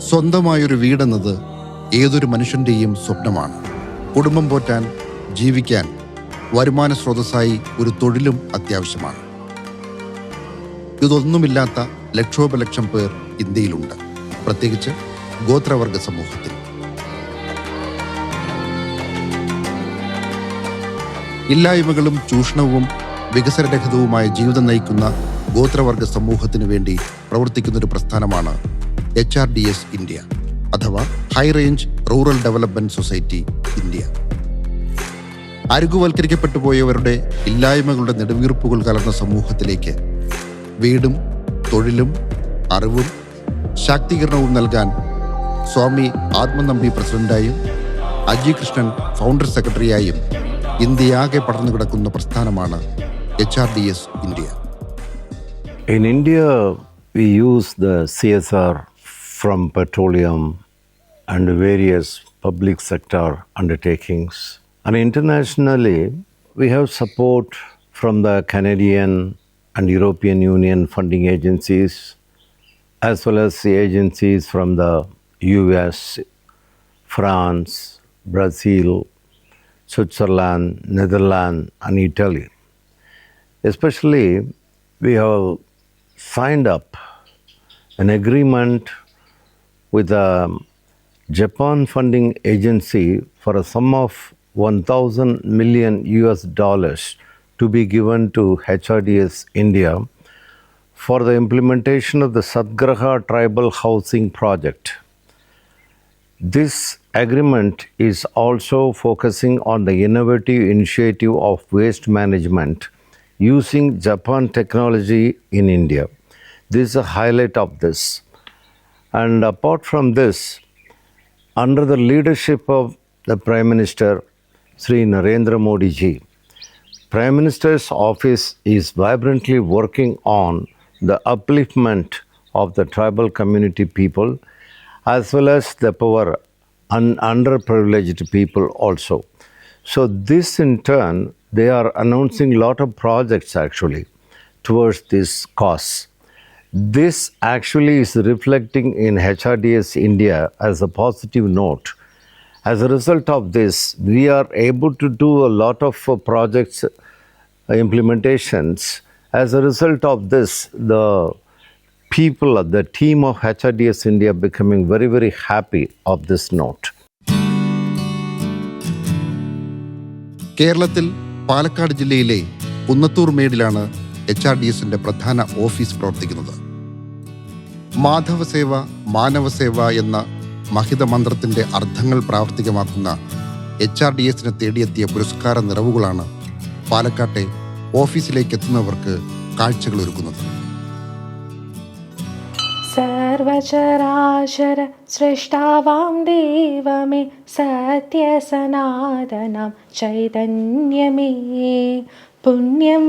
സ്വന്തമായൊരു വീടെന്നത് ഏതൊരു മനുഷ്യൻ്റെയും സ്വപ്നമാണ്. കുടുംബം പോറ്റാൻ, ജീവിക്കാൻ വരുമാന സ്രോതസ്സായി ഒരു തൊഴിലും അത്യാവശ്യമാണ്. ഇതൊന്നുമില്ലാത്ത ലക്ഷോപലക്ഷം പേർ ഇന്ത്യയിലുണ്ട്, പ്രത്യേകിച്ച് ഗോത്രവർഗ സമൂഹത്തിൽ. ഇല്ലായ്മകളും ചൂഷണവും വികസനരഹിതവുമായ ജീവിതം നയിക്കുന്ന ഗോത്രവർഗ സമൂഹത്തിനു വേണ്ടി പ്രവർത്തിക്കുന്നൊരു പ്രസ്ഥാനമാണ് HRDS ഇന്ത്യ, അഥവാ high range rural development society India. അരികുവൽക്കരിക്കപ്പെട്ടു പോയവരുടെ ഇല്ലായ്മകളുടെ നെടുവീർപ്പുകൾ കലർന്ന സമൂഹത്തിലേക്ക് വീടും തൊഴിലും അറിവും ശാക്തീകരണവും നൽകാൻ സ്വാമി ആത്മനമ്പി പ്രസിഡന്റായും അജി കൃഷ്ണൻ ഫൗണ്ടർ സെക്രട്ടറിയായും ഇന്ത്യയാകെ പടർന്നു കിടക്കുന്ന പ്രസ്ഥാനമാണ് HRDS India. In India, we use the CSR from petroleum and various public sector undertakings. And internationally, we have support from the Canadian and European Union funding agencies, as well as the agencies from the US, France, Brazil, Switzerland, Netherlands, and Italy. Especially, we have signed up an agreement with a Japan funding agency for a sum of $1,000 million to be given to HRDS India for the implementation of the Satgraha Tribal Housing Project. This agreement is also focusing on the innovative initiative of waste management using Japan technology in India. This is a highlight of this. And apart from this, under the leadership of the Prime Minister Sri Narendra Modi ji, Prime Minister's office is vibrantly working on the upliftment of the tribal community people as well as the poor and underprivileged people also. So this in turn, they are announcing a lot of projects actually towards this cause. This actually is reflecting in HRDS India as a positive note. As a result of this, we are able to do a lot of projects, implementations. As a result of this, the people, the team of HRDS India becoming very, very happy of this note. കേരളത്തിൽ പാലക്കാട് ജില്ലയിലെ കുന്നത്തൂർ മേടിലാണ് HRDSന്റെ പ്രധാന office പ്രവർത്തിക്കുന്നത്. മാധവസേവ മാനവസേവ എന്ന മഹിത മന്ത്രത്തിന്റെ അർത്ഥങ്ങൾ പ്രാവർത്തികമാക്കുന്ന HRDSനെ തേടിയെത്തിയ പുരസ്കാര നിറവുകളാണ് പാലക്കാട്ടെ ഓഫീസിലേക്ക് എത്തുന്നവർക്ക് കാഴ്ചകൾ ഒരുക്കുന്നത്. സർവചരാചര സൃഷ്ടാവാം ദൈവമേ, സത്യസനാതനാം ചൈതന്യമേ, പുണ്യം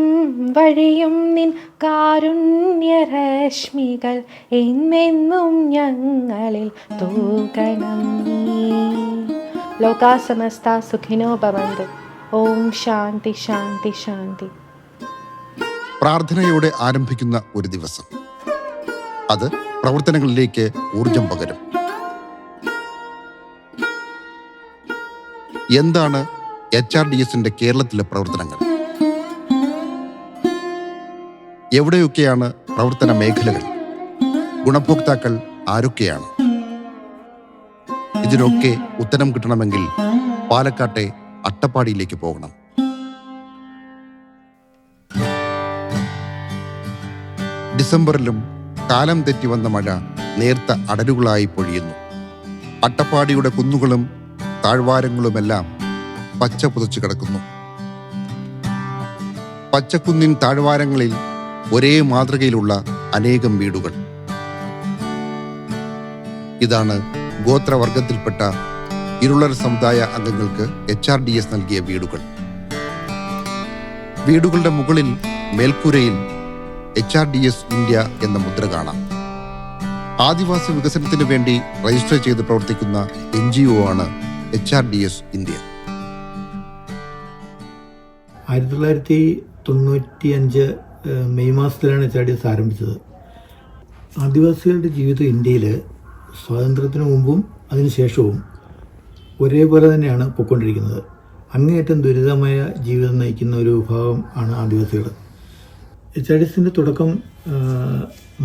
വഴിയും നിൻ കാരുണ്യരശ്മികൾ എന്നെന്നും ഞങ്ങളിൽ തൂകണം നീ. ലോകാ സമസ്ത സുഖിനോ ഭവന്തു. ഓം ശാന്തി ശാന്തി ശാന്തി. പ്രാർത്ഥനയോടെ ആരംഭിക്കുന്ന ഒരു ദിവസം അത് പ്രവർത്തനങ്ങളിലേക്ക് ഊർജം പകരും. എന്താണ് HRDSന്റെ കേരളത്തിലെ പ്രവർത്തനങ്ങൾ? എവിടെയൊക്കെയാണ് പ്രവർത്തന മേഖലകൾ? ഗുണഭോക്താക്കൾ ആരൊക്കെയാണ്? ഇതിനൊക്കെ ഉത്തരം കിട്ടണമെങ്കിൽ പാലക്കാട്ടെ അട്ടപ്പാടിയിലേക്ക് പോകണം. ഡിസംബറിലും കാലം തെറ്റി വന്ന മഴ നേർത്ത അടരുകളായി പൊഴിയുന്നു. അട്ടപ്പാടിയുടെ കുന്നുകളും താഴ്വാരങ്ങളുമെല്ലാം പച്ച പുതച്ചു കിടക്കുന്നു. പച്ചക്കുന്നിൻ താഴ്വാരങ്ങളിൽ ഒരേ മാതൃകയിലുള്ള അനേകം വീടുകൾ. ഇതാണ് ഗോത്രവർഗത്തിൽപ്പെട്ട ഇരുളർ സമുദായ അംഗങ്ങൾക്ക് HRDS നൽകിയ വീടുകൾ. വീടുകളുടെ മുകളിൽ മേൽക്കൂരയിൽ HRDS ഇന്ത്യ എന്ന മുദ്ര കാണാം. ആദിവാസി വികസനത്തിന് വേണ്ടി രജിസ്റ്റർ ചെയ്ത് പ്രവർത്തിക്കുന്ന NGO ആണ് HRDS ഇന്ത്യ. 1995 മെയ് മാസത്തിലാണ് HRDS ആരംഭിച്ചത്. ആദിവാസികളുടെ ജീവിതം ഇന്ത്യയിൽ സ്വാതന്ത്ര്യത്തിന് മുമ്പും അതിനുശേഷവും ഒരേപോലെ തന്നെയാണ് പൊയ്ക്കൊണ്ടിരിക്കുന്നത്. അങ്ങേയറ്റം ദുരിതമായ ജീവിതം നയിക്കുന്ന ഒരു വിഭാഗം ആണ് ആദിവാസികൾ. HRDSൻ്റെ തുടക്കം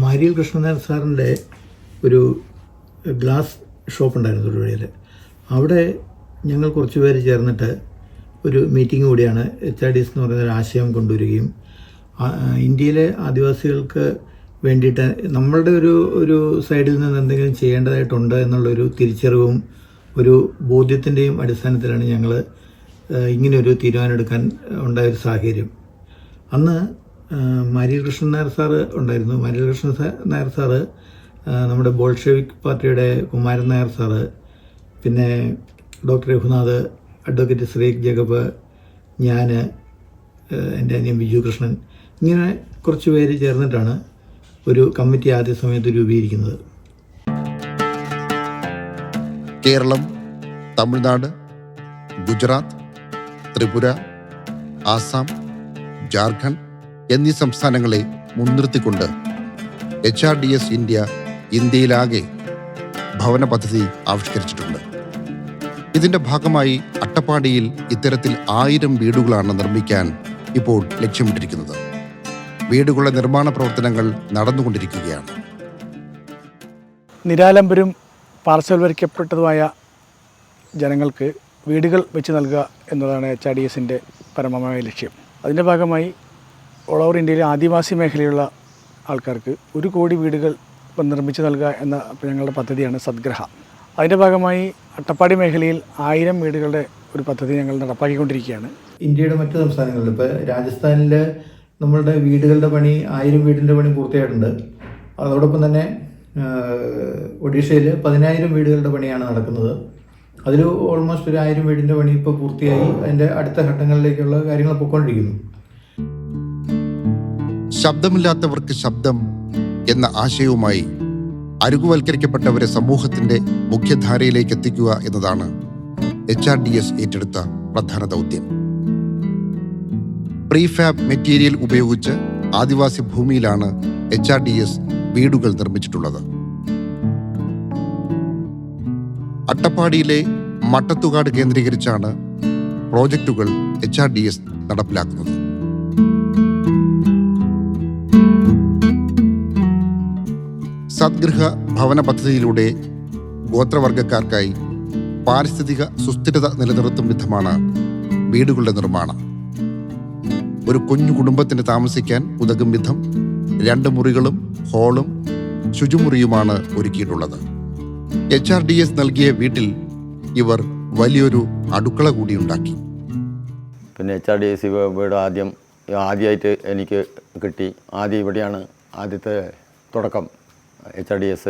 മാരിയൽ കൃഷ്ണനായർ സാറിൻ്റെ ഒരു ഗ്ലാസ് ഷോപ്പ് ഉണ്ടായിരുന്നു തൊടുപുഴയിൽ. അവിടെ ഞങ്ങൾ കുറച്ച് പേര് ചേർന്നിട്ട് ഒരു മീറ്റിംഗ് കൂടിയാണ് HRDS എന്ന് പറയുന്ന ഒരു ആശയം കൊണ്ടുവരികയും ഇന്ത്യയിലെ ആദിവാസികൾക്ക് വേണ്ടിയിട്ട് നമ്മളുടെ ഒരു സൈഡിൽ നിന്ന് എന്തെങ്കിലും ചെയ്യേണ്ടതായിട്ടുണ്ട് എന്നുള്ളൊരു തിരിച്ചറിവും ഒരു ബോധ്യത്തിൻ്റെയും അടിസ്ഥാനത്തിലാണ് ഞങ്ങൾ ഇങ്ങനെയൊരു തീരുമാനമെടുക്കാൻ ഉണ്ടായൊരു സാഹചര്യം. അന്ന് മാരിയൽ കൃഷ്ണൻ നായർ സാറ് ഉണ്ടായിരുന്നു. മാരിയൽ കൃഷ്ണൻ നായർ സാറ്, നമ്മുടെ ബോൾഷെവിക് പാർട്ടിയുടെ കുമാരൻ നായർ സാറ്, പിന്നെ doctor Raghunath, advocate Sreek Jacob, ഞാൻ, എൻ്റെ അനിയൻ ബിജു കൃഷ്ണൻ, ഇങ്ങനെ കുറച്ച് പേര് ചേർന്നിട്ടാണ് ഒരു കമ്മിറ്റി ആദ്യ സമയത്ത് രൂപീകരിക്കുന്നത്. കേരളം, തമിഴ്നാട്, ഗുജറാത്ത്, ത്രിപുര, ആസാം, ജാർഖണ്ഡ് എന്നീ സംസ്ഥാനങ്ങളെ മുൻനിർത്തിക്കൊണ്ട് HRDS ഇന്ത്യ ഇന്ത്യയിലാകെ ഭവന പദ്ധതി ആവിഷ്കരിച്ചിട്ടുണ്ട്. ഇതിൻ്റെ ഭാഗമായി അട്ടപ്പാടിയിൽ ഇത്തരത്തിൽ 1000 വീടുകളാണ് നിർമ്മിക്കാൻ ഇപ്പോൾ ലക്ഷ്യമിട്ടിരിക്കുന്നത്. വീടുകളുടെ നിർമ്മാണ പ്രവർത്തനങ്ങൾ നടന്നുകൊണ്ടിരിക്കുകയാണ്. നിരാലംബരും പാർശ്വവൽക്കരിക്കപ്പെട്ടതുമായ ജനങ്ങൾക്ക് വീടുകൾ വെച്ച് നൽകുക എന്നതാണ് HRDSൻ്റെ പരമമായ ലക്ഷ്യം. അതിൻ്റെ ഭാഗമായി ഓൾ ഓവർ ഇന്ത്യയിലെ ആദിവാസി മേഖലയിലുള്ള ആൾക്കാർക്ക് 1 കോടി വീടുകൾ നിർമ്മിച്ച് നൽകുക എന്ന ഞങ്ങളുടെ പദ്ധതിയാണ് സദ്ഗ്രഹ. അതിൻ്റെ ഭാഗമായി അട്ടപ്പാടി മേഖലയിൽ 1000 വീടുകളുടെ ഒരു പദ്ധതി ഞങ്ങൾ നടപ്പാക്കിക്കൊണ്ടിരിക്കുകയാണ്. ഇന്ത്യയുടെ മറ്റ് സംസ്ഥാനങ്ങളിൽ ഇപ്പോൾ രാജസ്ഥാനിൽ നമ്മളുടെ വീടുകളുടെ പണി 1000 വീടിൻ്റെ പണി പൂർത്തിയായിട്ടുണ്ട്. അതോടൊപ്പം തന്നെ ഒഡീഷയിൽ 10000 വീടുകളുടെ പണിയാണ് നടക്കുന്നത്. അതിൽ ഓൾമോസ്റ്റ് ഒരു 1000 വീടിൻ്റെ പണി ഇപ്പോൾ പൂർത്തിയായി. അതിൻ്റെ അടുത്ത ഘട്ടങ്ങളിലേക്കുള്ള കാര്യങ്ങൾ പൊയ്ക്കൊണ്ടിരിക്കുന്നു. ശബ്ദമില്ലാത്തവർക്ക് ശബ്ദം എന്ന ആശയവുമായി അരികുവൽക്കരിക്കപ്പെട്ടവരെ സമൂഹത്തിന്റെ മുഖ്യധാരയിലേക്ക് എത്തിക്കുക എന്നതാണ് HRDS ഏറ്റെടുത്ത പ്രധാന ദൗത്യം. പ്രീഫാബ് മെറ്റീരിയൽ ഉപയോഗിച്ച് ആദിവാസി ഭൂമിയിലാണ് HRDS വീടുകൾ നിർമ്മിച്ചിട്ടുള്ളത്. അട്ടപ്പാടിയിലെ മട്ടത്തുകാട് കേന്ദ്രീകരിച്ചാണ് പ്രോജക്റ്റുകൾ HRDS നടപ്പിലാക്കുന്നത്. സദ്ഗൃഹ ഭവന പദ്ധതിയിലൂടെ ഗോത്രവർഗക്കാർക്കായി പാരിസ്ഥിതിക സുസ്ഥിരത നിലനിർത്തും വിധമാണ് വീടുകളുടെ നിർമ്മാണം. ഒരു കുഞ്ഞു കുടുംബത്തിന് താമസിക്കാൻ ഉതകും വിധം 2 മുറികളും ഹാളും ശുചിമുറിയുമാണ് ഒരുക്കിയിട്ടുള്ളത്. HRDS നൽകിയ വീട്ടിൽ ഇവർ വലിയൊരു അടുക്കള കൂടി ഉണ്ടാക്കി. പിന്നെ HRDS വീട് ആദ്യമായിട്ട് എനിക്ക് കിട്ടി. ഇവിടെയാണ് ആദ്യത്തെ തുടക്കം HRDS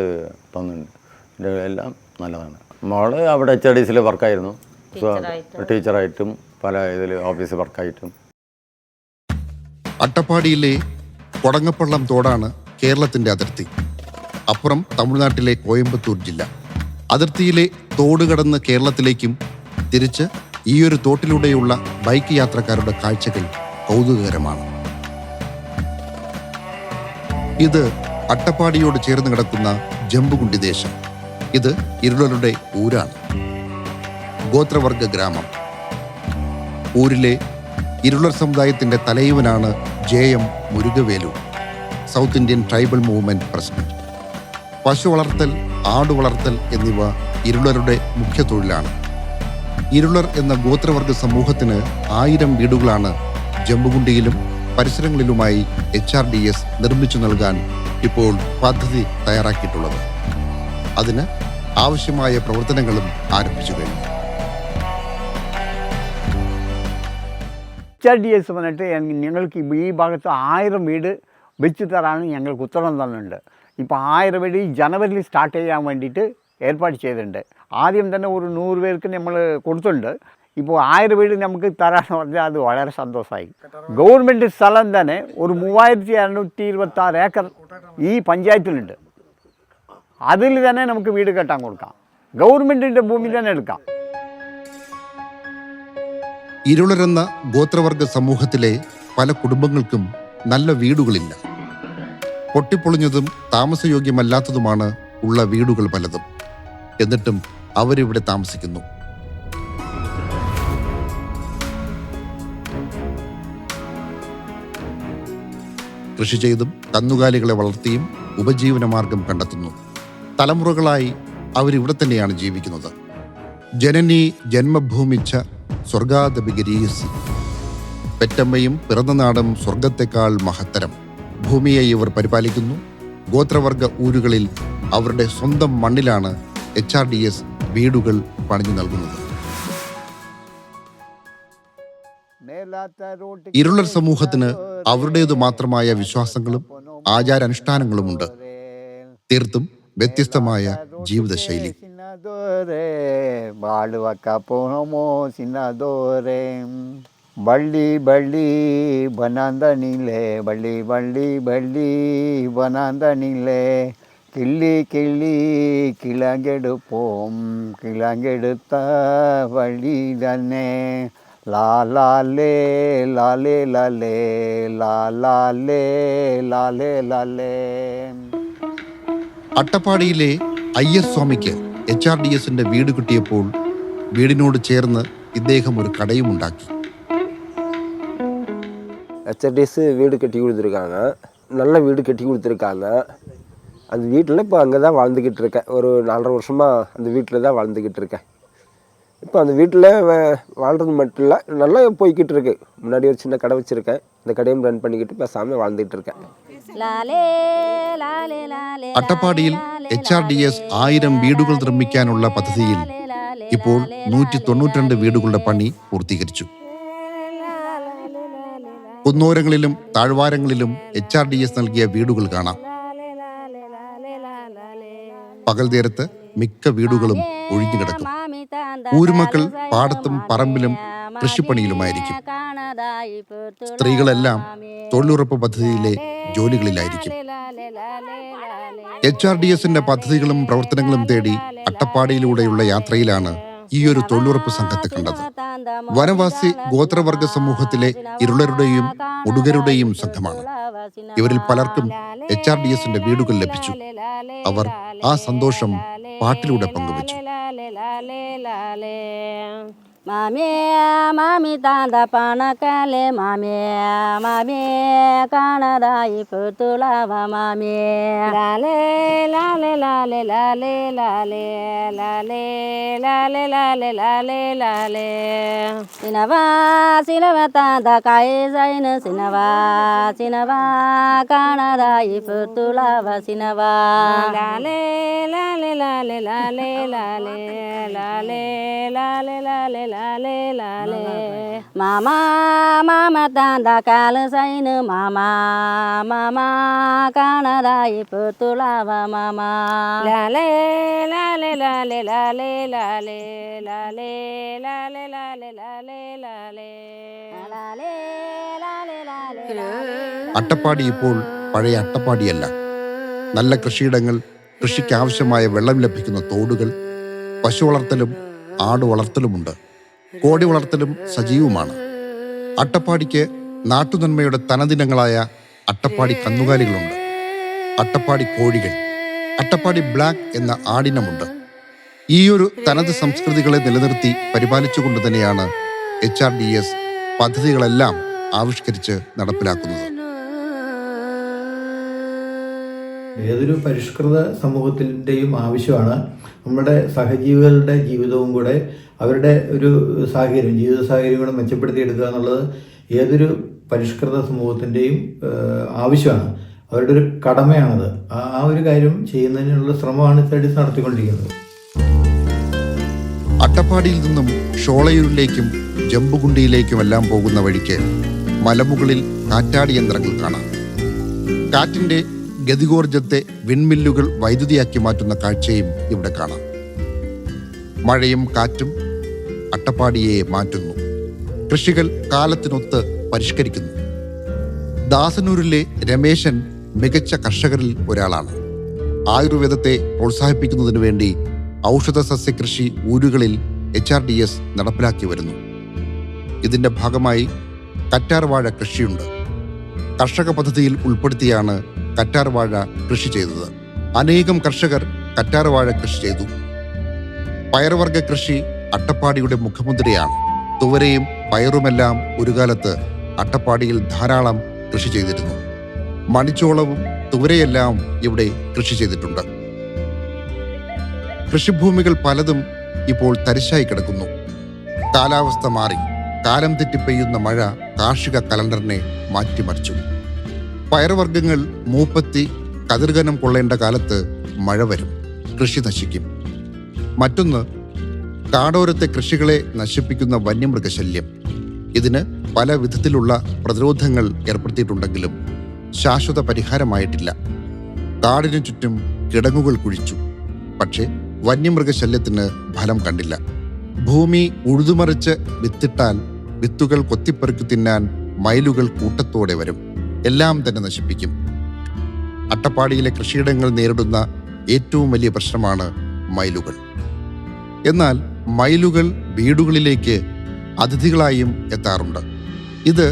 തന്നിട്ടുണ്ട്. എല്ലാം നല്ലതാണ്. മോള് അവിടെ HRDSൽ വർക്കായിരുന്നു, ടീച്ചറായിട്ടും പല ഇതിൽ ഓഫീസ് വർക്കായിട്ടും. അട്ടപ്പാടിയിലെ കൊടങ്ങപ്പള്ളം തോടാണ് കേരളത്തിന്റെ അതിർത്തി. അപ്പുറം തമിഴ്നാട്ടിലെ കോയമ്പത്തൂർ ജില്ല. അതിർത്തിയിലെ തോട് കടന്ന് കേരളത്തിലേക്കും തിരിച്ച് ഈയൊരു തോട്ടിലൂടെയുള്ള ബൈക്ക് യാത്രക്കാരുടെ കാഴ്ചകൾ കൗതുകകരമാണ്. ഇത് അട്ടപ്പാടിയോട് ചേർന്ന് കിടക്കുന്ന ജമ്പുകുണ്ടി ദേശം. ഇത് ഇരുളരുടെ ഊരാണ്, ഗോത്രവർഗ ഗ്രാമം. ഊരിലെ ഇരുളർ സമുദായത്തിന്റെ തലൈവനാണ് JM Murugavelu, south Indian tribal movement president. പശു വളർത്തൽ, ആടുവളർത്തൽ എന്നിവ ഇരുളരുടെ മുഖ്യ തൊഴിലാണ്. ഇരുളർ എന്ന ഗോത്രവർഗ സമൂഹത്തിന് 1000 വീടുകളാണ് ജമ്പുകുണ്ടിയിലും പരിസരങ്ങളിലുമായി HRDS നിർമ്മിച്ചു നൽകാൻ ഇപ്പോൾ പദ്ധതി തയ്യാറാക്കിയിട്ടുള്ളത്. അതിന് ആവശ്യമായ പ്രവർത്തനങ്ങളും ആരംഭിച്ചു കഴിഞ്ഞു. HRDS വന്നിട്ട് ഞങ്ങൾക്ക് ഈ ഭാഗത്ത് 1000 വീട് വെച്ച് തരാൻ ഞങ്ങൾക്ക് ഉത്തരവ് തന്നിട്ടുണ്ട്. ഇപ്പോൾ 1000 വീട് ഈ ജനുവരിയിൽ സ്റ്റാർട്ട് ചെയ്യാൻ വേണ്ടിയിട്ട് ഏർപ്പാട് ചെയ്തിട്ടുണ്ട്. ആദ്യം തന്നെ ഒരു 100 പേർക്ക് നമ്മൾ കൊടുത്തിട്ടുണ്ട്. ഇപ്പോൾ 1000 വീട് നമുക്ക് തരാമെന്ന് പറഞ്ഞാൽ അത് വളരെ സന്തോഷമായി. ഗവൺമെൻറ് സ്ഥലം തന്നെ ഒരു 3226 ഏക്കർ ഈ പഞ്ചായത്തിലുണ്ട്. അതിൽ തന്നെ നമുക്ക് വീട് കെട്ടാൻ കൊടുക്കാം. ഗവൺമെൻറ്റിൻ്റെ ഭൂമി തന്നെ എടുക്കാം. ഇരുളരെന്ന ഗോത്രവർഗ സമൂഹത്തിലെ പല കുടുംബങ്ങൾക്കും നല്ല വീടുകളില്ല. പൊട്ടിപ്പൊളിഞ്ഞതും താമസയോഗ്യമല്ലാത്തതുമാണ് ഉള്ള വീടുകൾ പലതും. എന്നിട്ടും അവരിവിടെ താമസിക്കുന്നു. കൃഷി ചെയ്തും കന്നുകാലികളെ വളർത്തിയും ഉപജീവനമാർഗം കണ്ടെത്തുന്നു. തലമുറകളായി അവരിവിടെ തന്നെയാണ് ജീവിക്കുന്നത്. ജനനി ജന്മഭൂമിച്ച സ്വർഗാദപിഗരീസി. പെറ്റമ്മയും പിറന്ന നാടും സ്വർഗത്തെക്കാൾ മഹത്തരം. ഭൂമിയെ ഇവർ പരിപാലിക്കുന്നു. ഗോത്രവർഗ ഊരുകളിൽ അവരുടെ സ്വന്തം മണ്ണിലാണ് HRDS വീടുകൾ പണിഞ്ഞു നൽകുന്നത്. ഇരുളർ സമൂഹത്തിന് അവരുടേതു മാത്രമായ വിശ്വാസങ്ങളും ആചാരാനുഷ്ഠാനങ്ങളുമുണ്ട്. തീർത്തും വ്യത്യസ്തമായ ജീവിതശൈലി. ಬಳ್ಳಿ ಬಳ್ಳಿ ಬನಂದನಿಲೆ ಬಳ್ಳಿ ಬಳ್ಳಿ ಬಳ್ಳಿ ಬನಂದನಿಲೆ കിള്ളി കിള്ളി കിളങ്കെടുപ്പോം കിളങ്കെടുത്ത വഴി തന്നെ ലാലാലേ ലാലേ ലാലേ ലാലാലേ ലാലേ ലാലേ. അട്ടപ്പാടിയിലെ IS സ്വാമിക്ക് HRDSന്റെ വീട് കിട്ടിയപ്പോൾ വീടിനോട് ചേർന്ന് ഇദ്ദേഹം ഒരു കടയും ഉണ്ടാക്കി. HRDS வீடு கட்டி கொடுத்துருக்காங்க, நல்ல வீடு கட்டி கொடுத்துருக்காங்க. அந்த வீட்டில் இப்போ அங்கே தான் வாழ்ந்துக்கிட்டு இருக்கேன். ஒரு 4.5 வருஷமாக அந்த வீட்டில் தான் வாழ்ந்துக்கிட்டு இருக்கேன். இப்போ அந்த வீட்டில் வாழ்கிறது மட்டும் இல்லை, நல்லா போய்கிட்டு இருக்கு. முன்னாடி ஒரு சின்ன கடை வச்சுருக்கேன், இந்த கடையும் ரன் பண்ணிக்கிட்டு பேசாமல் வாழ்ந்துகிட்டு இருக்கேன். അട്ടപ്പാടിയിൽ HRDS 1000 വീടുകൾ നിർമ്മിക്കാനുള്ള പദ്ധതിയിൽ ഇപ്പോൾ 192 വീടുകളുടെ പണി പൂർത്തീകരിച്ചു. കുന്നോരങ്ങളിലും താഴ്വാരങ്ങളിലും HRDS നൽകിയ വീടുകൾ കാണാം. പകൽ നേരത്ത് മിക്ക വീടുകളും ഒഴിഞ്ഞുകിടക്കും. ഊരുമക്കൾ പാടത്തും പറമ്പിലും കൃഷിപ്പണിയിലുമായിരിക്കും. സ്ത്രീകളെല്ലാം തൊഴിലുറപ്പ് പദ്ധതിയിലെ ജോലികളിലായിരിക്കും. HRDSന്റെ പദ്ധതികളും പ്രവർത്തനങ്ങളും തേടി അട്ടപ്പാടിയിലൂടെയുള്ള യാത്രയിലാണ് ഈയൊരു തൊഴിലുറപ്പ് സംഘത്തെ കണ്ടത്. വനവാസി ഗോത്രവർഗ സമൂഹത്തിലെ ഇരുളരുടെയും ഉടുകരുടെയും സംഘമാണ്. ഇവരിൽ പലർക്കും HRDSന്റെ വീടുകൾ ലഭിച്ചു. അവർ ആ സന്തോഷം പാട്ടിലൂടെ പങ്കുവച്ചു. മാമേ മാമി താന്ത പണക്കാലെ മാമേ മാമേ കാണാതായി പുത്തുളവ മാമേ ലാലേ ലാലേ ലാലേ ലാലേ ലാലേ ലാലേ ലാലേ ലാലേ ലാലേ ലാലേ സിനവാ സിനവ താന്ത കായ സൈന സിനവാ സിനവാ കാണാതായി പുത്തുളവ സിനവാ ലാലേ ലാലേ ലാലേ ലാലേ ലാലേ ലാലേ ലാലേ ലാലേ ലാലേ ലാലേ മാമാ മാമ താന്ത കാല സൈന മാമാ മാമാ കാണാതായി പുത്തുളവ മാമാ ലാലേ ലാലേ ലാലേ ലാലേ ലാലേ ലാലേ ലാലേ ലാലേ ലാലേ ലാലേ ലാലേ ലാലേ ലാലേ. അട്ടപ്പാടി ഇപ്പോൾ പഴയ അട്ടപ്പാടിയല്ല. നല്ല കൃഷിയിടങ്ങൾ, കൃഷിക്ക് ആവശ്യമായ വെള്ളം ലഭിക്കുന്ന തോടുകൾ, പശു വളർത്തലും ആട് വളർത്തലുമുണ്ട്. കോഴി വളർത്തലും സജീവമാണ്. അട്ടപ്പാടിക്ക് നാട്ടുനന്മയുടെ തനദിനങ്ങളായ അട്ടപ്പാടി കന്നുകാലികളുണ്ട്, അട്ടപ്പാടി കോഴികൾ, അട്ടപ്പാടി ബ്ലാക്ക് എന്ന ആടിനമുണ്ട്. ഈയൊരു തനത് സംസ്കൃതികളെ നിലനിർത്തി പരിപാലിച്ചുകൊണ്ട് തന്നെയാണ് HRDS പദ്ധതികളെല്ലാം ആവിഷ്കരിച്ച് നടപ്പിലാക്കുന്നത്. ഏതൊരു പരിഷ്കൃത സമൂഹത്തിൻ്റെയും ആവശ്യമാണ് നമ്മുടെ സഹജീവികളുടെ ജീവിതവും കൂടെ, അവരുടെ ഒരു സാഹചര്യം, ജീവിത സാഹചര്യം കൂടെ മെച്ചപ്പെടുത്തിയെടുക്കുക എന്നുള്ളത് ഏതൊരു പരിഷ്കൃത സമൂഹത്തിൻ്റെയും ആവശ്യമാണ്. അവരുടെ ഒരു കടമയാണത്. ആ ഒരു കാര്യം ചെയ്യുന്നതിനുള്ള ശ്രമമാണ് HRDS നടത്തിക്കൊണ്ടിരിക്കുന്നത്. അട്ടപ്പാടിയിൽ നിന്നും ഷോളയൂരിലേക്കും ജമ്പുകുണ്ടിയിലേക്കുമെല്ലാം പോകുന്ന വഴിക്ക് മലമുകളിൽ കാറ്റാടി യന്ത്രങ്ങൾ കാണാം. കാറ്റിന്റെ ഗതികോർജത്തെ വിൺമില്ലുകൾ വൈദ്യുതിയാക്കി മാറ്റുന്ന കാഴ്ചയും ഇവിടെ കാണാം. മഴയും കാറ്റും അട്ടപ്പാടിയെ മാറ്റുന്നു. കൃഷികൾ കാലത്തിനൊത്ത് പരിഷ്കരിക്കുന്നു. ദാസനൂരിലെ രമേശൻ മികച്ച കർഷകരിൽ ഒരാളാണ്. ആയുർവേദത്തെ പ്രോത്സാഹിപ്പിക്കുന്നതിനു വേണ്ടി ഔഷധ സസ്യകൃഷി ഊരുകളിൽ HRDS നടപ്പിലാക്കി വരുന്നു. ഇതിന്റെ ഭാഗമായി കറ്റാർവാഴ കൃഷിയുണ്ട്. കർഷക പദ്ധതിയിൽ ഉൾപ്പെടുത്തിയാണ് കറ്റാർവാഴ കൃഷി ചെയ്തത്. അനേകം കർഷകർ കറ്റാർവാഴ കൃഷി ചെയ്തു. പയറുവർഗ കൃഷി അട്ടപ്പാടിയുടെ മുഖമുദ്രയാണ്. തുവരയും പയറുമെല്ലാം ഒരു കാലത്ത് അട്ടപ്പാടിയിൽ ധാരാളം കൃഷി ചെയ്തിരുന്നു. മണിച്ചോളവും തുവരയെല്ലാം ഇവിടെ കൃഷി ചെയ്തിട്ടുണ്ട്. കൃഷിഭൂമികൾ പലതും ഇപ്പോൾ തരിശായി കിടക്കുന്നു. കാലാവസ്ഥ മാറി. കാലം തെറ്റി പെയ്യുന്ന മഴ കാർഷിക കലണ്ടറിനെ മാറ്റിമറിച്ചു. പയറുവർഗ്ഗങ്ങൾ മൂപ്പത്തി കതിർഗനം കൊള്ളേണ്ട കാലത്ത് മഴ വരും, കൃഷി നശിക്കും. മറ്റൊന്ന്, കാടോരത്തെ കൃഷികളെ നശിപ്പിക്കുന്ന വന്യമൃഗശല്യം. ഇതിന് പല വിധത്തിലുള്ള പ്രതിരോധങ്ങൾ ഏർപ്പെടുത്തിയിട്ടുണ്ടെങ്കിലും ശാശ്വത പരിഹാരമായിട്ടില്ല. കാടിനു ചുറ്റും കിടങ്ങുകൾ കുഴിച്ചു, പക്ഷേ വന്യമൃഗശല്യത്തിന് ഫലം കണ്ടില്ല. ഭൂമി ഉഴുതുമറിച്ച് വിത്തിട്ടാൽ വിത്തുകൾ കൊത്തിപ്പെറുക്കി തിന്നാൻ മയിലുകൾ കൂട്ടത്തോടെ വരും, എല്ലാം തന്നെ നശിപ്പിക്കും. അട്ടപ്പാടിയിലെ കൃഷിയിടങ്ങൾ നേരിടുന്ന ഏറ്റവും വലിയ പ്രശ്നമാണ് മയിലുകൾ. എന്നാൽ മയിലുകൾ വീടുകളിലേക്ക് അതിഥികളായും എത്താറുണ്ട്. ഇത്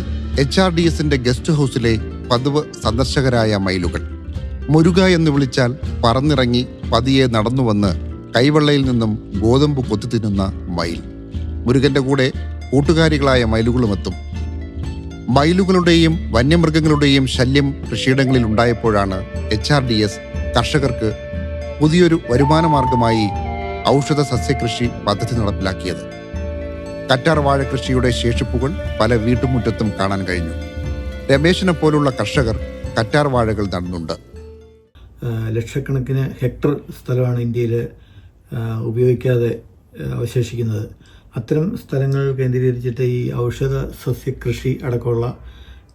HRDSന്റെ ഗസ്റ്റ് ഹൗസിലെ പതിവ് സന്ദർശകരായ മയിലുകൾ. മുരുക എന്ന് വിളിച്ചാൽ പറന്നിറങ്ങി പതിയെ നടന്നുവന്ന് കൈവെള്ളയിൽ നിന്നും ഗോതമ്പ് കൊത്തി തിന്നുന്ന മയിൽ. മുരുകന്റെ കൂടെ കൂട്ടുകാരികളായ മയിലുകളുമെത്തും. മയിലുകളുടെയും വന്യമൃഗങ്ങളുടെയും ശല്യം കൃഷിയിടങ്ങളിൽ ഉണ്ടായപ്പോഴാണ് HRDS കർഷകർക്ക് പുതിയൊരു വരുമാന മാർഗമായി ഔഷധ സസ്യകൃഷി പദ്ധതി നടപ്പിലാക്കിയത്. കറ്റാർവാഴ കൃഷിയുടെ ശേഷിപ്പുകൾ പല വീട്ടുമുറ്റത്തും കാണാൻ കഴിഞ്ഞു. രമേശിനെ പോലുള്ള കർഷകർ കറ്റാർവാഴകൾ നടുന്നുണ്ട്. ലക്ഷക്കണക്കിന് ഹെക്ടർ സ്ഥലമാണ് ഇന്ത്യയിൽ ഉപയോഗിക്കാതെ അവശേഷിക്കുന്നത്. അത്തരം സ്ഥലങ്ങൾ കേന്ദ്രീകരിച്ചിട്ട് ഈ ഔഷധ സസ്യകൃഷി അടക്കമുള്ള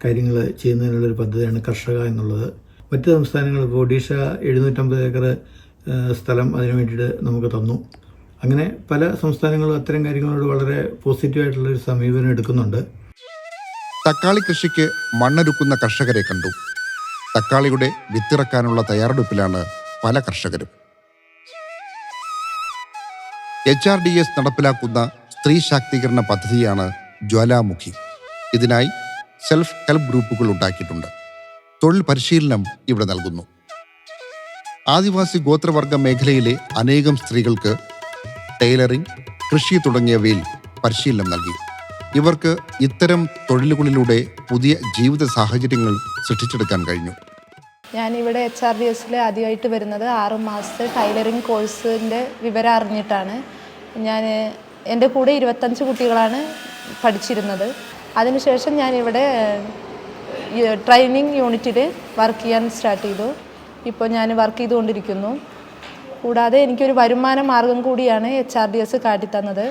കാര്യങ്ങൾ ചെയ്യുന്നതിനുള്ളൊരു പദ്ധതിയാണ് കർഷക എന്നുള്ളത്. മറ്റ് സംസ്ഥാനങ്ങൾ, ഇപ്പോൾ ഒഡീഷ 750 ഏക്കർ സ്ഥലം അതിനു വേണ്ടിയിട്ട് നമുക്ക് തന്നു. അങ്ങനെ പല സംസ്ഥാനങ്ങളും അത്തരം കാര്യങ്ങളോട് വളരെ പോസിറ്റീവായിട്ടുള്ളൊരു സമീപനം എടുക്കുന്നുണ്ട്. തക്കാളി കൃഷിക്ക് മണ്ണൊരുക്കുന്ന കർഷകരെ കണ്ടു. തക്കാളിയുടെ വിത്തിറക്കാനുള്ള തയ്യാറെടുപ്പിലാണ് പല കർഷകരും. HRDS നടപ്പിലാക്കുന്ന സ്ത്രീ ശാക്തീകരണ പദ്ധതിയാണ് ജ്വാലാമുഖി. ഇതിനായി സെൽഫ് ഹെൽപ്പ് ഗ്രൂപ്പുകൾ ഉണ്ടാക്കിയിട്ടുണ്ട്. തൊഴിൽ പരിശീലനം ഇവിടെ നൽകുന്നു. ആദിവാസി ഗോത്രവർഗ മേഖലയിലെ അനേകം സ്ത്രീകൾക്ക് ടൈലറിംഗ്, കൃഷി തുടങ്ങിയവയിൽ പരിശീലനം നൽകി. ഇവർക്ക് ഇത്തരം തൊഴിലുകളിലൂടെ പുതിയ ജീവിത സാഹചര്യങ്ങൾ സൃഷ്ടിച്ചെടുക്കാൻ കഴിഞ്ഞു. ഞാനിവിടെ HRDSൽ ആദ്യമായിട്ട് വരുന്നത് 6 മാസത്തെ ടൈലറിങ് കോഴ്സിൻ്റെ വിവരം അറിഞ്ഞിട്ടാണ്. എൻ്റെ കൂടെ 25 കുട്ടികളാണ് പഠിച്ചിരുന്നത്. അതിനുശേഷം ഞാനിവിടെ ട്രെയിനിങ് യൂണിറ്റിൽ വർക്ക് ചെയ്യാൻ സ്റ്റാർട്ട് ചെയ്തു. ഇപ്പോൾ ഞാൻ വർക്ക് ചെയ്തുകൊണ്ടിരിക്കുന്നു. കൂടാതെ എനിക്കൊരു വരുമാന മാർഗം കൂടിയാണ് HRDS കാട്ടിത്തന്നത്.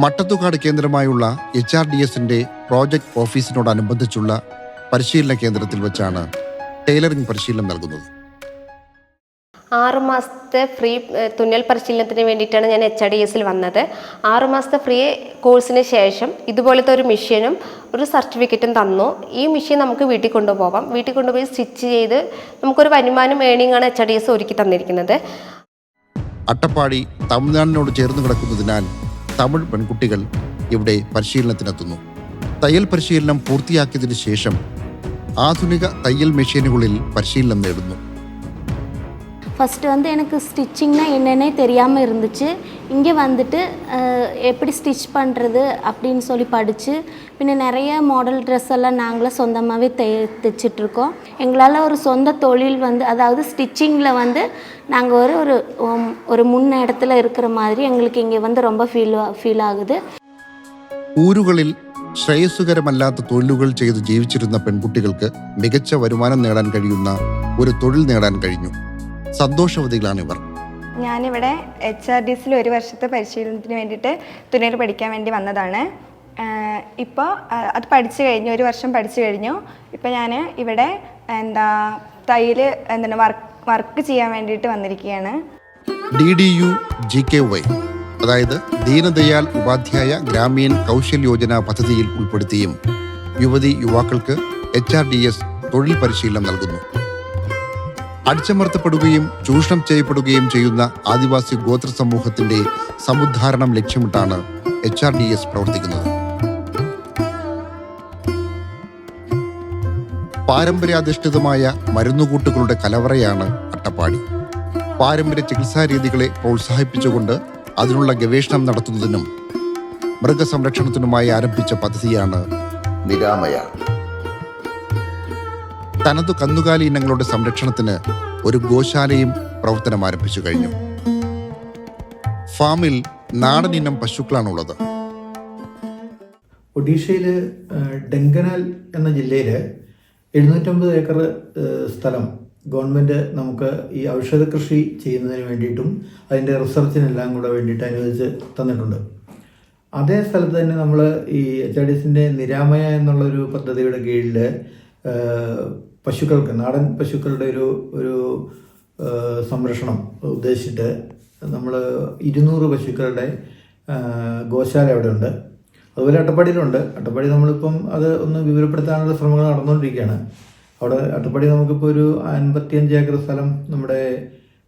മട്ടത്തുകാട് കേന്ദ്രമായുള്ള HRDSന്റെ പ്രോജക്റ്റ് ഓഫീസിനോടനുബന്ധിച്ചുള്ള പരിശീലന കേന്ദ്രത്തിൽ വെച്ചാണ് ടൈലറിംഗ് പരിശീലനം നൽകുന്നത്. 6 മാസത്തെ ഫ്രീ തുന്നൽ പരിശീലനത്തിന് വേണ്ടിയിട്ടാണ് ഞാൻ HRDSൽ വന്നത്. 6 മാസത്തെ ഫ്രീ കോഴ്സിന് ശേഷം ഇതുപോലത്തെ ഒരു മെഷീനും ഒരു സർട്ടിഫിക്കറ്റും തന്നു. ഈ മെഷീൻ നമുക്ക് വീട്ടിൽ കൊണ്ടുപോകാം. വീട്ടിൽ കൊണ്ടുപോയി സ്റ്റിച്ച് ചെയ്ത് നമുക്കൊരു വരുമാനം ഏണിങ്ങാണ് HRDS ഒരുക്കി തന്നിരിക്കുന്നത്. അട്ടപ്പാടി തമിഴ്നാടിനോട് ചേർന്ന് കിടക്കുന്നതിനാൽ തമിഴ് പെൺകുട്ടികൾ ഇവിടെ പരിശീലനത്തിനെത്തുന്നു. തയ്യൽ പരിശീലനം പൂർത്തിയാക്കിയതിനു ശേഷം ആധുനിക തയ്യൽ മെഷീനുകളിൽ പരിശീലനം നേടുന്നു. ஃபஸ்ட்டு வந்து எனக்கு ஸ்டிச்சிங்னா என்னென்னே தெரியாமல் இருந்துச்சு. இங்கே வந்துட்டு எப்படி ஸ்டிச் பண்ணுறது அப்படின்னு சொல்லி படித்து பின்ன நிறைய மாடல் ட்ரெஸ் எல்லாம் நாங்களே சொந்தமாகவே தைச்சிட்ருக்கோம். எங்களால் ஒரு சொந்த தொழில் வந்து, அதாவது ஸ்டிச்சிங்கில் வந்து நாங்கள் ஒரு முன் இடத்துல இருக்கிற மாதிரி எங்களுக்கு இங்கே வந்து ரொம்ப ஃபீல் ஆகுது. ഊരുകളിൽ ശ്രേയസ്സുകരമല്ലാത്ത തൊഴിലുകൾ ചെയ്ത് ജീവിച്ചിരുന്ന പെൺകുട്ടികൾക്ക് മികച്ച വരുമാനം നേടാൻ കഴിയുന്ന ഒരു തൊഴിൽ നേടാൻ കഴിഞ്ഞു. സന്തോഷവതികളാണിവർ. ഞാനിവിടെ HRDSൽ 1 വർഷത്തെ പരിശീലനത്തിന് വേണ്ടിയിട്ട് തുന്നൽ പഠിക്കാൻ വേണ്ടി വന്നതാണ്. ഇപ്പോൾ അത് പഠിച്ചു കഴിഞ്ഞു, 1 വർഷം പഠിച്ചു കഴിഞ്ഞു. ഇപ്പോൾ ഞാൻ ഇവിടെ തയ്യൽ വർക്ക് ചെയ്യാൻ വേണ്ടിയിട്ട് വന്നിരിക്കുകയാണ്. DDU GKY, അതായത് ദീനദയാൽ ഉപാധ്യായ ഗ്രാമീൺ കൗശൽ യോജന പദ്ധതിയിൽ ഉൾപ്പെടുത്തിയും യുവതി യുവാക്കൾക്ക് HRDS തൊഴിൽ പരിശീലനം നൽകുന്നു. അടിച്ചമർത്തപ്പെടുകയും ചൂഷണം ചെയ്യപ്പെടുകയും ചെയ്യുന്ന ആദിവാസി ഗോത്ര സമൂഹത്തിന്റെ സമുദ്ധാരണം ലക്ഷ്യമിട്ടാണ് HRDS പ്രവർത്തിക്കുന്നത്. പാരമ്പര്യാധിഷ്ഠിതമായ മരുന്നുകൂട്ടുകളുടെ കലവറയാണ് അട്ടപ്പാടി. പാടി. പാരമ്പര്യ ചികിത്സാ രീതികളെ പ്രോത്സാഹിപ്പിച്ചുകൊണ്ട് അതിനുള്ള ഗവേഷണം നടത്തുന്നതിനും മൃഗസംരക്ഷണത്തിനുമായി ആരംഭിച്ച പദ്ധതിയാണ് നിരാമയ. തനതു കന്നുകാലി ഇനങ്ങളുടെ സംരക്ഷണത്തിന് ഒരു ഗോശാലയും പ്രവർത്തനം ആരംഭിച്ചു കഴിഞ്ഞു. ഫാമിൽ നാടൻ ഇനം പശുക്കളാണുള്ളത്. ഒഡീഷയിൽ ഡെങ്കനാൽ എന്ന ജില്ലയിൽ 750 ഏക്കർ സ്ഥലം ഗവൺമെൻറ് നമുക്ക് ഈ ഔഷധ കൃഷി ചെയ്യുന്നതിന് വേണ്ടിയിട്ടും അതിൻ്റെ റിസർച്ചിനെല്ലാം കൂടെ വേണ്ടിയിട്ട് അനുവദിച്ച് തന്നിട്ടുണ്ട്. അതേ സ്ഥലത്ത് തന്നെ നമ്മൾ ഈ HRDSൻ്റെ നിരാമയ എന്നുള്ളൊരു പദ്ധതിയുടെ കീഴിൽ പശുക്കൾക്ക്, നാടൻ പശുക്കളുടെ ഒരു സംരക്ഷണം ഉദ്ദേശിച്ചിട്ട് നമ്മൾ 200 പശുക്കളുടെ ഗോശാല അവിടെ ഉണ്ട്. അതുപോലെ അട്ടപ്പാടിയിലുണ്ട്. അട്ടപ്പാടി നമ്മളിപ്പം അത് ഒന്ന് വിവരപ്പെടുത്താനുള്ള ശ്രമങ്ങൾ നടന്നുകൊണ്ടിരിക്കുകയാണ്. അവിടെ അട്ടപ്പാടി നമുക്കിപ്പോൾ ഒരു 55 ഏക്കർ സ്ഥലം നമ്മുടെ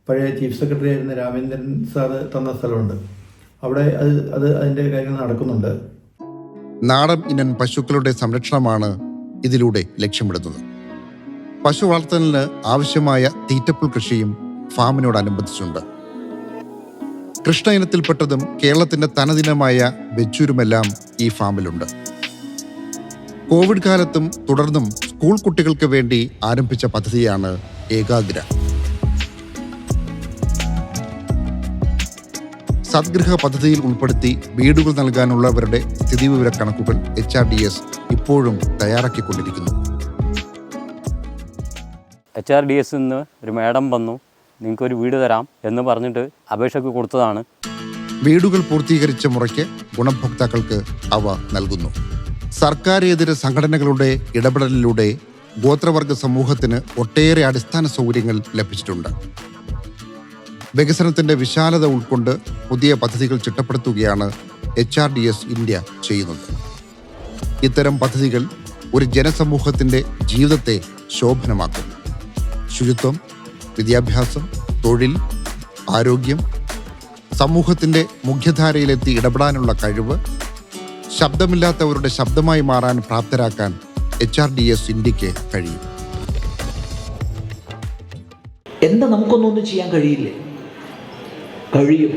പഴയ ചീഫ് സെക്രട്ടറി ആയിരുന്ന രാമേന്ദ്രൻ സാറ് തന്ന സ്ഥലമുണ്ട്. അവിടെ അതിൻ്റെ കാര്യങ്ങൾ നടക്കുന്നുണ്ട്. നാടൻ ഇനം പശുക്കളുടെ സംരക്ഷണമാണ് ഇതിലൂടെ ലക്ഷ്യമിടുന്നത്. പശു വളർത്തലിന് ആവശ്യമായ തീറ്റപ്പുൽ കൃഷിയും ഫാമിനോടനുബന്ധിച്ചുണ്ട്. കൃഷ്ണ ഇനത്തിൽപ്പെട്ടതും കേരളത്തിന്റെ തനതിനമായ വെച്ചൂരുമെല്ലാം ഈ ഫാമിലുണ്ട്. കോവിഡ് കാലത്തും തുടർന്നും സ്കൂൾ കുട്ടികൾക്ക് വേണ്ടി ആരംഭിച്ച പദ്ധതിയാണ് ഏകാഗ്ര. സദ്ഗൃഹ പദ്ധതിയിൽ ഉൾപ്പെടുത്തി വീടുകൾ നൽകാനുള്ളവരുടെ സ്ഥിതിവിവര കണക്കുകൾ HRDS ഇപ്പോഴും തയ്യാറാക്കിക്കൊണ്ടിരിക്കുന്നു. HRDS നിന്ന് ഒരു മാഡം വന്നു, നിങ്ങൾക്കൊരു വീട് തരാം എന്ന് പറഞ്ഞിട്ട് അപേക്ഷയ്ക്ക് കൊടുത്തതാണ്. വീടുകൾ പൂർത്തീകരിച്ച മുറയ്ക്ക് ഗുണഭോക്താക്കൾക്ക് അവ നൽകുന്നു. സർക്കാരേതര സംഘടനകളുടെ ഇടപെടലിലൂടെ ഗോത്രവർഗ സമൂഹത്തിന് ഒട്ടേറെ അടിസ്ഥാന സൗകര്യങ്ങൾ ലഭിച്ചിട്ടുണ്ട്. വികസനത്തിന്റെ വിശാലത ഉൾക്കൊണ്ട് പുതിയ പദ്ധതികൾ ചിട്ടപ്പെടുത്തുകയാണ് HRDS ഇന്ത്യ ചെയ്യുന്നത്. ഇത്തരം പദ്ധതികൾ ഒരു ജനസമൂഹത്തിന്റെ ജീവിതത്തെ ശോഭനമാക്കും. ശുചിത്വം, വിദ്യാഭ്യാസം, തൊഴിൽ, ആരോഗ്യം, സമൂഹത്തിന്റെ മുഖ്യധാരയിലെത്തി ഇടപെടാനുള്ള കഴിവ്, ശബ്ദമില്ലാത്തവരുടെ ശബ്ദമായി മാറാൻ പ്രാപ്തരാക്കാൻ HRDS ഇന്ത്യക്ക് കഴിയും. എന്താ നമുക്കൊന്നും ചെയ്യാൻ കഴിയില്ലേ? കഴിയും.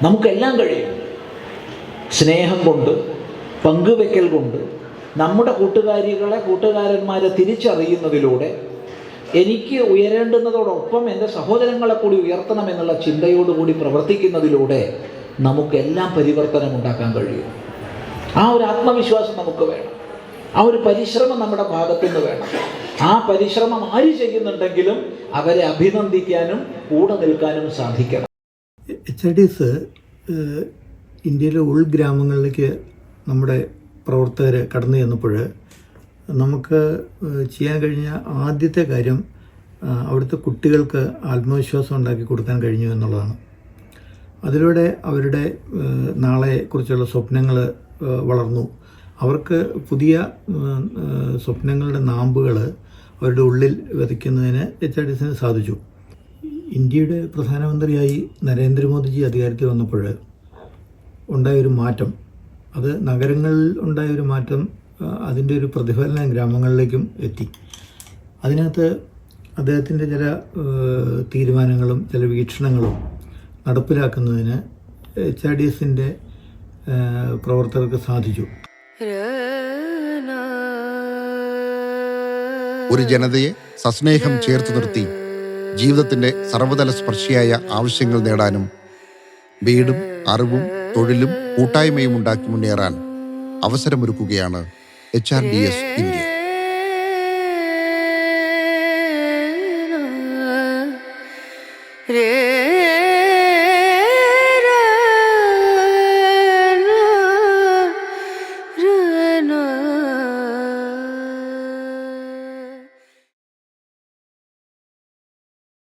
നമുക്കെല്ലാം കഴിയും. സ്നേഹം കൊണ്ട്, പങ്കുവെക്കൽ കൊണ്ട്, നമ്മുടെ കൂട്ടുകാരന്മാരെ തിരിച്ചറിയുന്നതിലൂടെ, എനിക്ക് ഉയരേണ്ടുന്നതോടൊപ്പം എൻ്റെ സഹോദരങ്ങളെ കൂടി ഉയർത്തണമെന്നുള്ള ചിന്തയോടുകൂടി പ്രവർത്തിക്കുന്നതിലൂടെ നമുക്കെല്ലാം പരിവർത്തനം ഉണ്ടാക്കാൻ കഴിയും. ആ ഒരു ആത്മവിശ്വാസം നമുക്ക് വേണം. ആ ഒരു പരിശ്രമം നമ്മുടെ ഭാഗത്തു നിന്ന് വേണം. ആ പരിശ്രമം ആര് ചെയ്യുന്നുണ്ടെങ്കിലും അവരെ അഭിനന്ദിക്കാനും കൂടെ നിൽക്കാനും സാധിക്കണം. HRDS ഇന്ത്യയിലെ ഉൾഗ്രാമങ്ങളിലേക്ക് നമ്മുടെ പ്രവർത്തകർ കടന്നു ചെന്നപ്പോൾ നമുക്ക് ചെയ്യാൻ കഴിഞ്ഞ ആദ്യത്തെ കാര്യം അവിടുത്തെ കുട്ടികൾക്ക് ആത്മവിശ്വാസം ഉണ്ടാക്കി കൊടുക്കാൻ കഴിഞ്ഞു എന്നുള്ളതാണ്. അതിലൂടെ അവരുടെ നാളെക്കുറിച്ചുള്ള സ്വപ്നങ്ങൾ വളർന്നു. അവർക്ക് പുതിയ സ്വപ്നങ്ങളുടെ നാമ്പുകൾ അവരുടെ ഉള്ളിൽ വിതയ്ക്കുന്നതിന് HRDSന് സാധിച്ചു. ഇന്ത്യയുടെ പ്രധാനമന്ത്രിയായി നരേന്ദ്രമോദിജി അധികാരത്തിൽ വന്നപ്പോൾ ഉണ്ടായൊരു മാറ്റം, അത് നഗരങ്ങളിൽ ഉണ്ടായൊരു മാറ്റം, അതിൻ്റെ ഒരു പ്രതിഫലനം ഗ്രാമങ്ങളിലേക്കും എത്തി. അതിനകത്ത് അദ്ദേഹത്തിൻ്റെ ചില തീരുമാനങ്ങളും ചില വീക്ഷണങ്ങളും നടപ്പിലാക്കുന്നതിന് HRDSൻ്റെ പ്രവർത്തകർക്ക് സാധിച്ചു. ഒരു ജനതയെ സസ്നേഹം ചേർത്ത് നിർത്തി ജീവിതത്തിന്റെ സർവ്വതല സ്പർശിയായ ആവശ്യങ്ങൾ നേടാനും വീടും അറിവും തൊഴിലും കൂട്ടായ്മയും ഉണ്ടാക്കി മുന്നേറാൻ അവസരമൊരുക്കുകയാണ് HRDS ഇന്ത്യ.